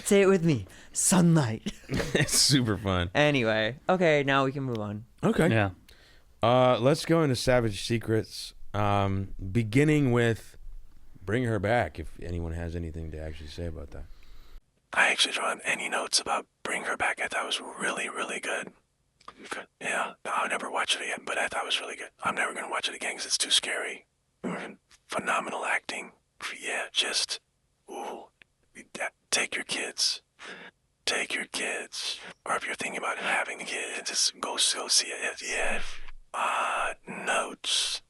Say it with me. Sunlight. It's super fun. Anyway, okay, now we can move on. Okay. Yeah. Let's go into Savage Secrets. Beginning with Bring Her Back, if anyone has anything to actually say about that. I actually don't have any notes about Bring Her Back. I thought it was really, really good. Yeah, I'll never watch it again, but I thought it was really good. I'm never going to watch it again because it's too scary. Phenomenal acting. Yeah, just, ooh, take your kids. Take your kids. Or if you're thinking about having kids, just go see it. Yeah. Notes.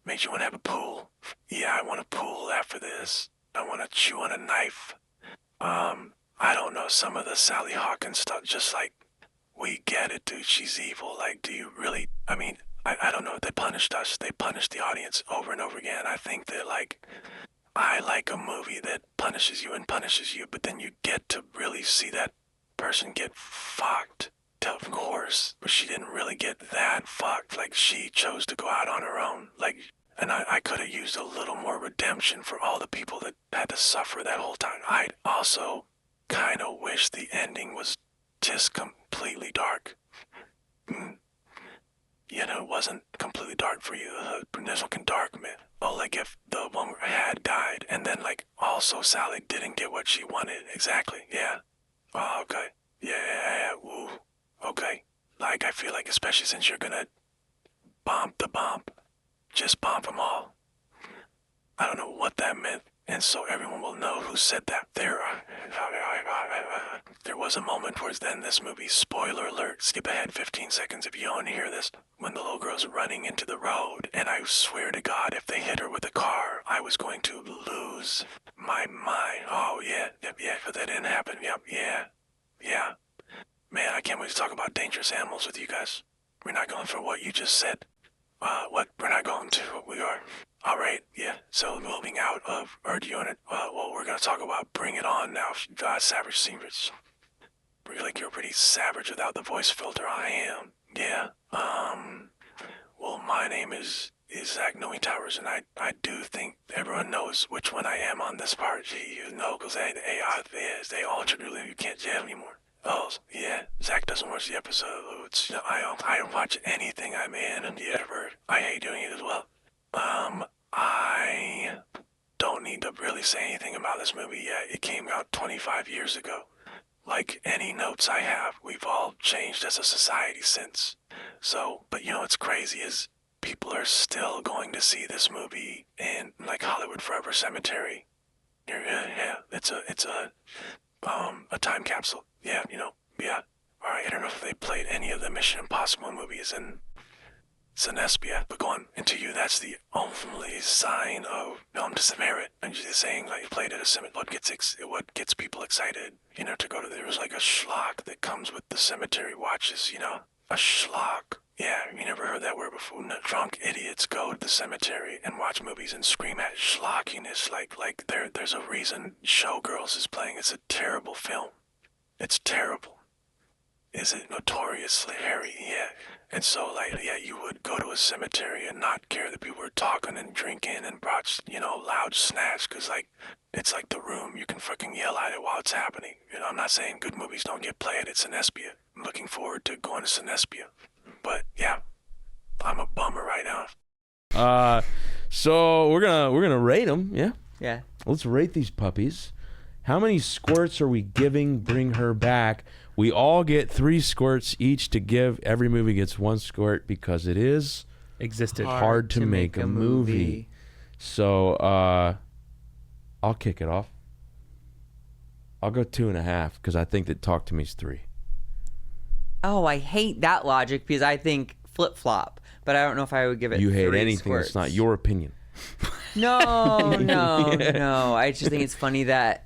Makes you want to have a pool. Yeah, I want a pool after this. I want to chew on a knife. I don't know, some of the Sally Hawkins stuff, just like, we get it, dude, she's evil. Like, do you really, I mean, I don't know, they punished us. They punished the audience over and over again. I think that, like, I like a movie that punishes you, but then you get to really see that person get fucked. Of course, but she didn't really get that fucked. Like, she chose to go out on her own. Like, and I could have used a little more redemption for all the people that had to suffer that whole time. I also kind of wish the ending was just completely dark. It wasn't completely dark for you. There's looking dark, man. Oh, like if the one had died, and then, like, also Sally didn't get what she wanted. Exactly, yeah. Oh, okay. Yeah, woo. Okay. Like, I feel like, especially since you're gonna bomb the bomb, just bomb them all. I don't know what that meant, and so everyone will know who said that. There was a moment towards the end of this movie, spoiler alert, skip ahead 15 seconds if you want to hear this, when the little girl's running into the road, and I swear to God, if they hit her with a car, I was going to lose my mind. Oh, yeah, but that didn't happen. Yep, yeah. Man, I can't wait to talk about dangerous animals with you guys. We're not going for what you just said. What? We're not going to. We are. All right, yeah. So moving out of, or do you want to, well, we're going to talk about Bring It On now, Savage Secrets. You're pretty savage without the voice filter. I am. Yeah. Well, my name is Zach Noe Towers, and I do think everyone knows which one I am on this part. You know, because they altered it. You can't jam anymore. Oh, yeah, Zach doesn't watch the episodes. I don't watch anything I'm in, and I hate doing it as well. I don't need to really say anything about this movie yet. It came out 25 years ago. Like any notes I have, we've all changed as a society since. So, but what's crazy is people are still going to see this movie in, like, Hollywood Forever Cemetery. Yeah, it's a time capsule. Yeah, yeah. Alright, I don't know if they played any of the Mission Impossible movies in Sinespia, but go on. And to you, that's the only sign of to merit. And you're saying, like, you played at a cemetery. What gets people excited, to go to, there was like a schlock that comes with the cemetery watches, A schlock. Yeah, you never heard that word before. No, drunk idiots go to the cemetery and watch movies and scream at schlockiness like there's a reason Showgirls is playing. It's a terrible film. It's terrible. Is it notoriously hairy? Yeah. And so, like, yeah, you would go to a cemetery and not care that people were talking and drinking and brought, loud snacks, because, like, it's like The Room. You can fucking yell at it while it's happening. I'm not saying good movies don't get played at Cinespia. I'm looking forward to going to Cinespia. But, yeah, I'm a bummer right now. So we're gonna rate them. Yeah. Yeah. Let's rate these puppies. How many squirts are we giving Bring Her Back? We all get 3 squirts each to give. Every movie gets 1 squirt because it is Existed. hard to make a movie. So I'll kick it off. I'll go 2.5 because I think that Talk to Me's 3. Oh, I hate that logic because I think flip-flop, but I don't know if I would give it You hate 3 anything squirts. that's not your opinion. No. I just think it's funny that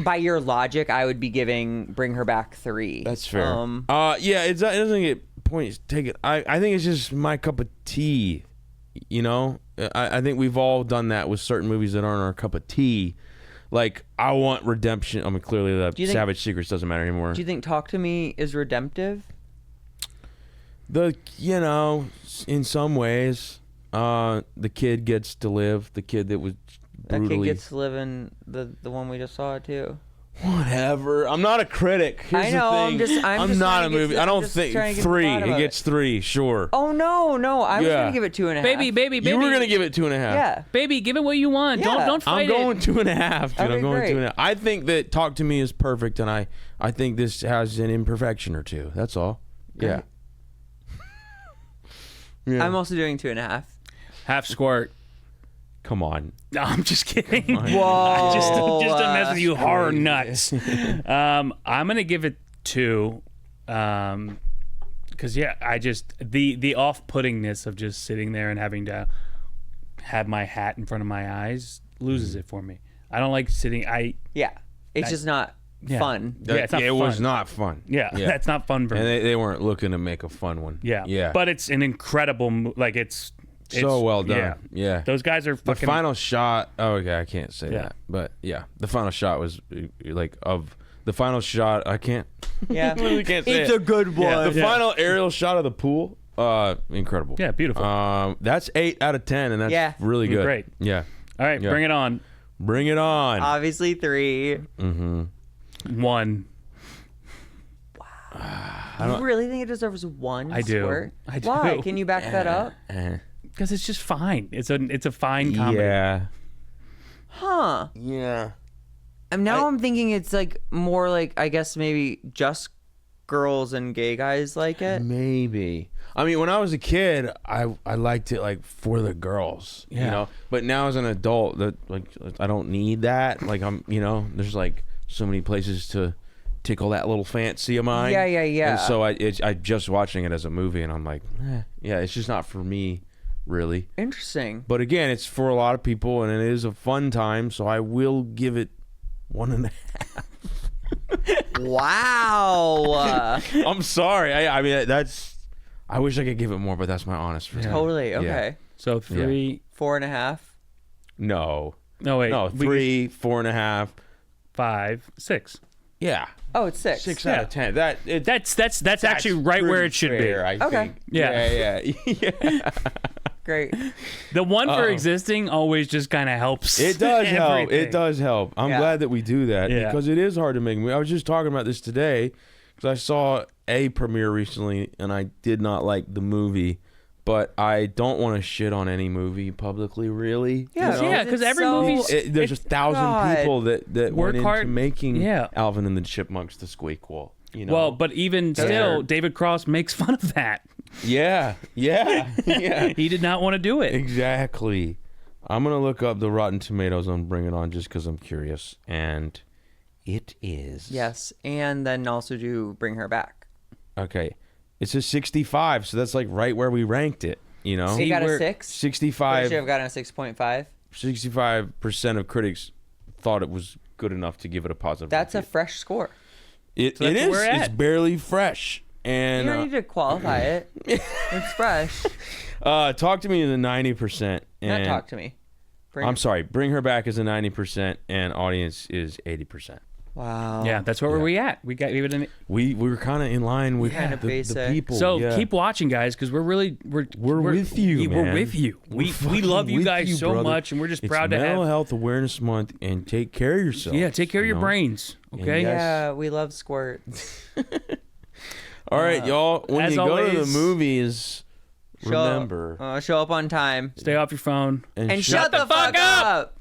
by your logic, I would be giving Bring Her Back 3. That's fair. Yeah, it doesn't get points taken. I think it's just my cup of tea. I think we've all done that with certain movies that aren't our cup of tea. Like, I want redemption. I mean, clearly the Savage Secrets doesn't matter anymore. Do you think Talk to Me is redemptive? In some ways, the kid gets to live. The kid that was brutally... That kid gets to live in the one we just saw too. Whatever. I'm not a critic. Here's I know. the thing. I'm just not a trying to get movie. to- I I'm don't just think trying to get to the 3. bottom It of gets 3. Sure. Oh no! I was Yeah. gonna give it 2.5. Baby. You were gonna give it 2.5. Yeah. Baby, give it what you want. Yeah. Don't I'm fight going it. 2.5, dude. Okay, I'm going great. 2.5. I think that Talk to Me is perfect, and I think this has an imperfection or two. That's all. Yeah. Yeah. I'm also doing 2.5. Half squirt. Come on. No, I'm just kidding. Whoa! just to mess with you hard nuts. I'm gonna give it 2, because I just the off-puttingness of just sitting there and having to have my hat in front of my eyes loses it for me. I don't like sitting. It's just not fun. It's not it fun. was not fun. Yeah, that's not fun for And me. they weren't looking to make a fun one. Yeah. But it's an incredible. It's so well done. Yeah. Those guys are The fucking. final shot. Oh, okay. I can't say Yeah. that. But yeah, the final shot was the final shot. I can't. Yeah. I really can't say It's it. a good one. The final aerial shot of the pool. Incredible. Yeah, beautiful. That's 8 out of 10, and that's really good. Great. Yeah. All right, Yeah. bring it on. Bring it on. Obviously 3. 1. You really think it deserves 1 I do. squirt? I do. Why? Can you back that up? Because it's just fine. It's a fine comedy. Yeah. Huh. Yeah. And now I'm thinking it's like more like, I guess maybe just girls and gay guys like it. Maybe. I mean, when I was a kid, I liked it like for the girls, Yeah. But now as an adult, that like I don't need that. Like there's like so many places to tickle that little fancy of mine. Yeah. And so I'm just watching it as a movie, and I'm like, yeah, it's just not for me, really. Interesting. But again, it's for a lot of people, and it is a fun time. So I will give it 1.5. Wow. I'm sorry. I mean, that's. I wish I could give it more, but that's my honest feeling. Totally. Yeah. Okay. So 3. 4.5. No. No wait. No, 3, 4.5. 5, 6. Yeah. Oh, it's 6. 6 Yeah. out of 10. That's actually right where it should fair, be. I Okay. think. Yeah. Yeah. Great. The one for existing always just kind of helps. It does help. everything. It does help. I'm Yeah. glad that we do that Yeah. because it is hard to make. I was just talking about this today because I saw a premiere recently and I did not like the movie, but I don't want to shit on any movie publicly, really. Yeah. you know? Yeah, 'cause It's every so- movie's- There's It's- 1,000 God. people that Work went into hard. making Yeah. Alvin and the Chipmunks the Squeakquel. Well, but even still, David Cross makes fun of that. yeah. He did not want to do it. Exactly. I'm gonna look up the Rotten Tomatoes on Bring It On just because I'm curious, and it is Yes. And then also do Bring Her Back. okay. It's a 65, so that's like right where we ranked it. So you got a 6? 65. Should have gotten a 6.5. 65% of critics thought it was good enough to give it a positive. That's a review. fresh score. It that's is. where we're It's at. barely fresh, And You don't need to qualify it. It's fresh. talk to me in the 90%. Not And talk to me. I'm sorry. Bring her back as a 90%, and audience is 80%. Wow. Yeah, that's where we at. We got even. We were kind of in line with Kinda the basic. people. So yeah. keep watching, guys, because we're with you, We're man. with you. We're We fucking love you with guys you, so brother. much, and we're just It's proud to Mental have. Health Awareness Month, and take care of yourself. Yeah, take care of your know? brains. Okay. yes. Yeah, we love squirts. All right, y'all. When as you go to the always, movies, remember Show up on time. Stay off your phone. And shut the fuck up!